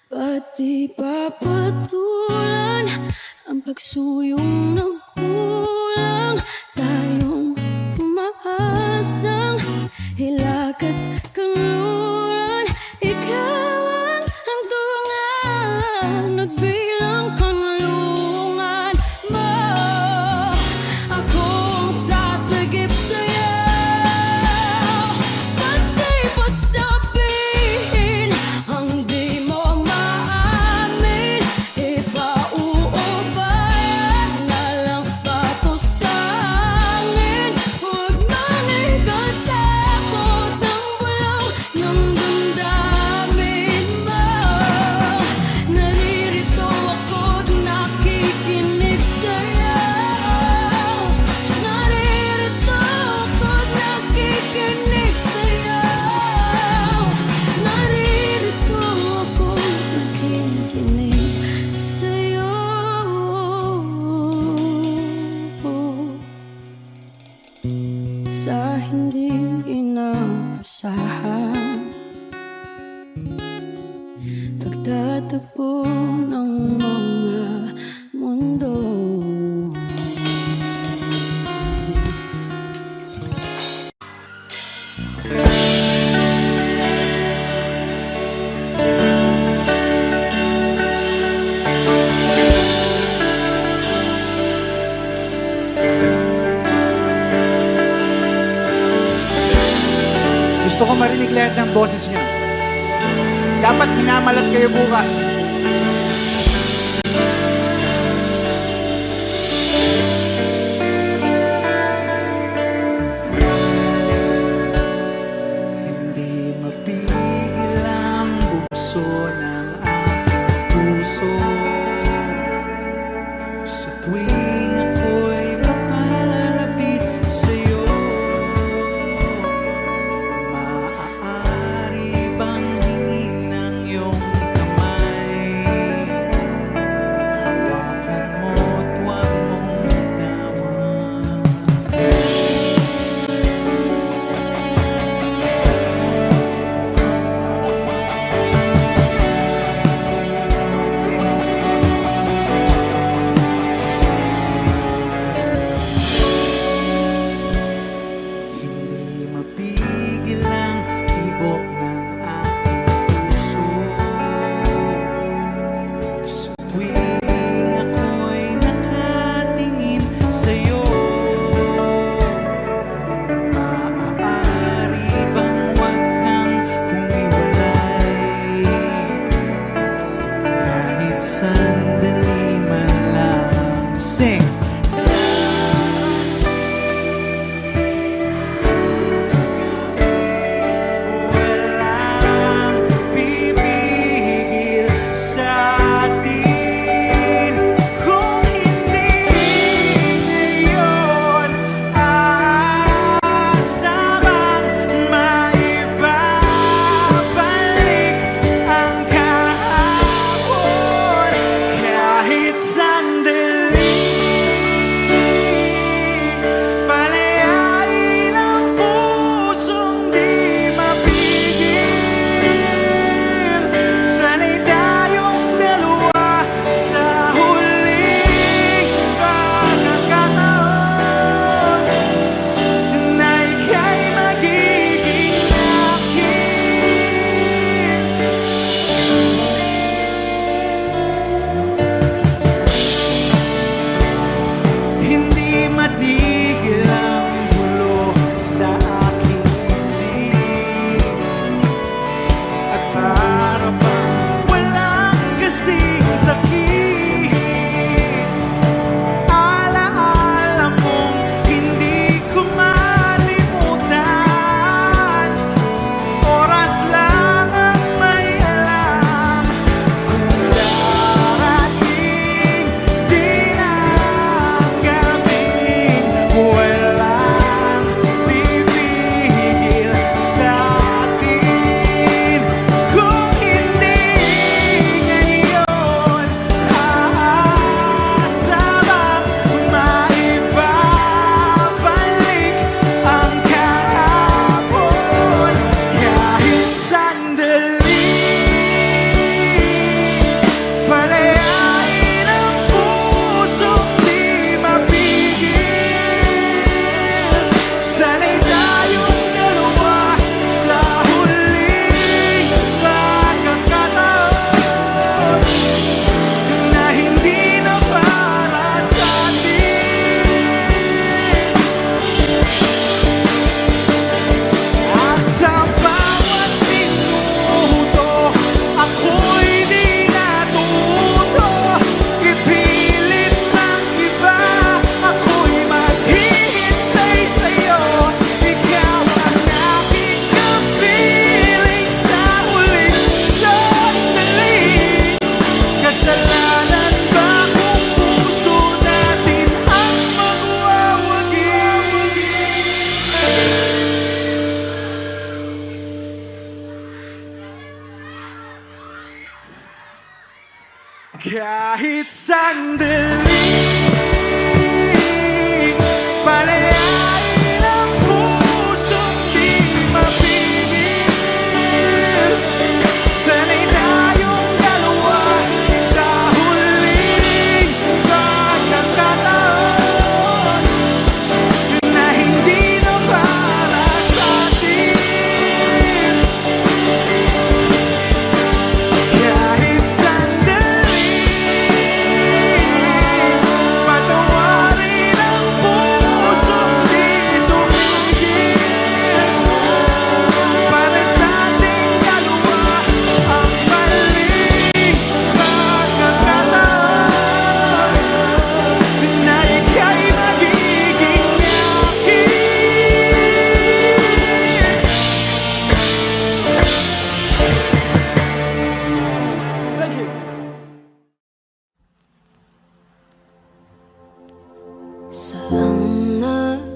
Ba't di pa patulan ang pagsuyong nagkulang? Tayong umaasang hilag at kanluran, ikaw ang hantungan at bilang kanlungan mo. Ako ang sasagip sa'yo. Ba't di pa sabihin ang di mo maamin? Ipauubayan na lang ba to sa amin? Huwag mong ikatakot ang bulong ng damdamin mo. Naririto ako't nakikinig sa'yo. Naririto ako't nakikinig sa'yo. Naririto ako't nakikinig sa'yo. Sa hindi inaasahan pagtatagpo ng mga mundo. Gusto ko marinig lahat ng boses niyo. Dapat minamalat kayo bukas. Hindi mapigil ang bugso ng aking puso sa tuwing ako'y mapalapit sa'yo. Maaari bang hingin ng iyong kamay? Hawakan mo't huwag mong bitawan. Hindi mapigil ang tibok ng aking puso sa tuwing ako'y nakatingin sa'yo. Maaari bang huwag kang humiwalay kahit sandali man lang? Sing! Walang pipigil sa atin kung hindi ngayon aasamang maibabalik ang kahapon kahit sandali. Palayain ang pusong di mapigil. Sana'y tayong dalawa sa huling pagkakataon na ika'y magiging akin. Hindi matigil ang gulo sa aking isip at para bang walang kasing sakit. Alaala mong hindi ko malimutan. Oras lang ang may alam kung darating din ang gabing walang pipigil sa atin kung hindi ngayon aasamang maibabalik ang kahapon kahit sandali. Palayain ang pusong di mapigil. Sana'y tayong dalawa sa huling pagkakataon na hindi na para sa atin. At sa bawat minuto ako'y di natuto ipilit ng iba. Ako'y maghihintay sa'yo. Ikaw ang aking kapiling sa huling sandali. Kasalanan ba kung puso natin ang magwawagi? Kahit sandali, palayain ang pusong di mapigil. Sana'y tayong dalawa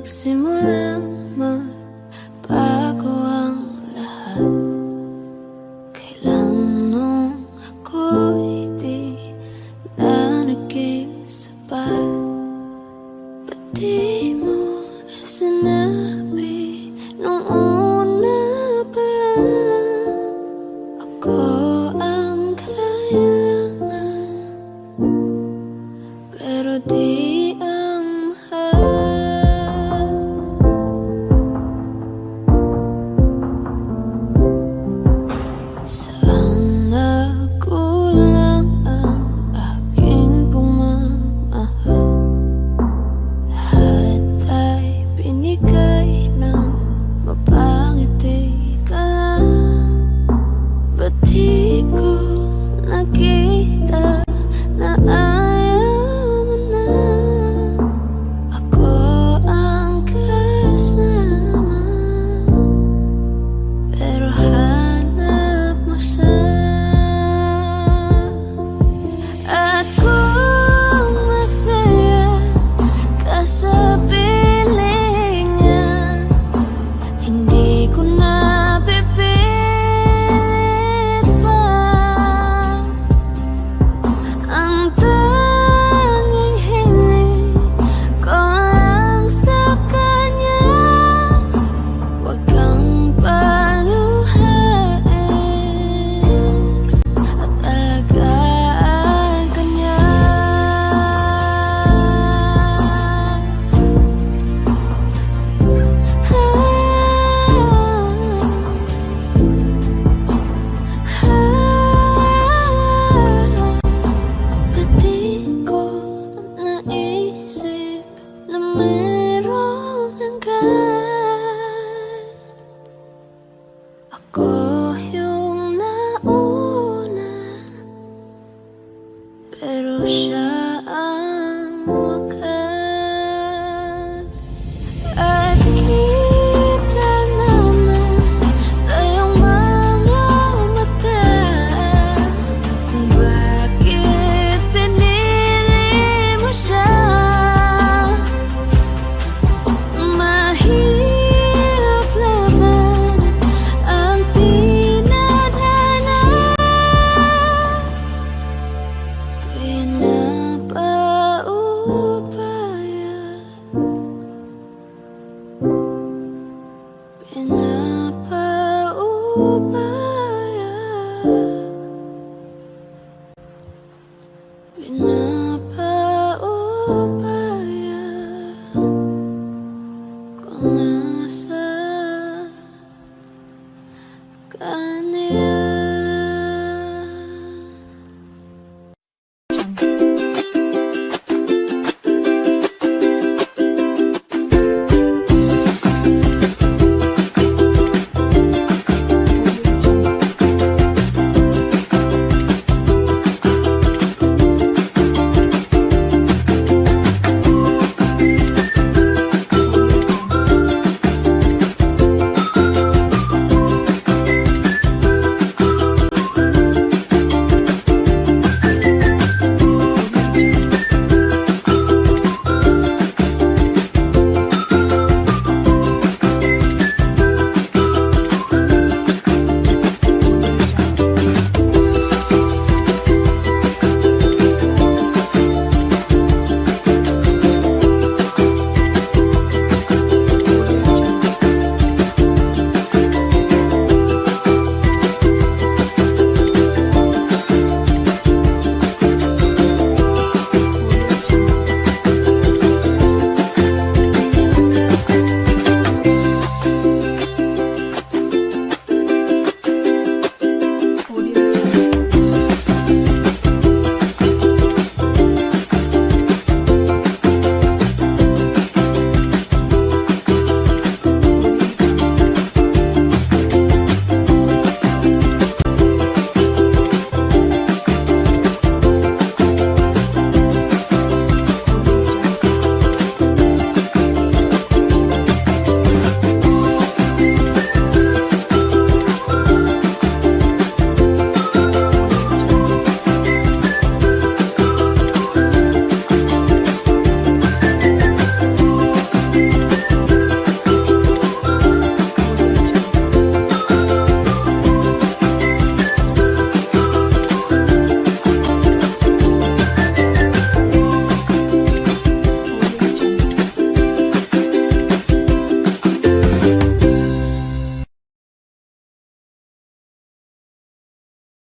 Magsimulang magbago ang lahat. Kailan nung ako'y di na naging sapat. Pati mo ay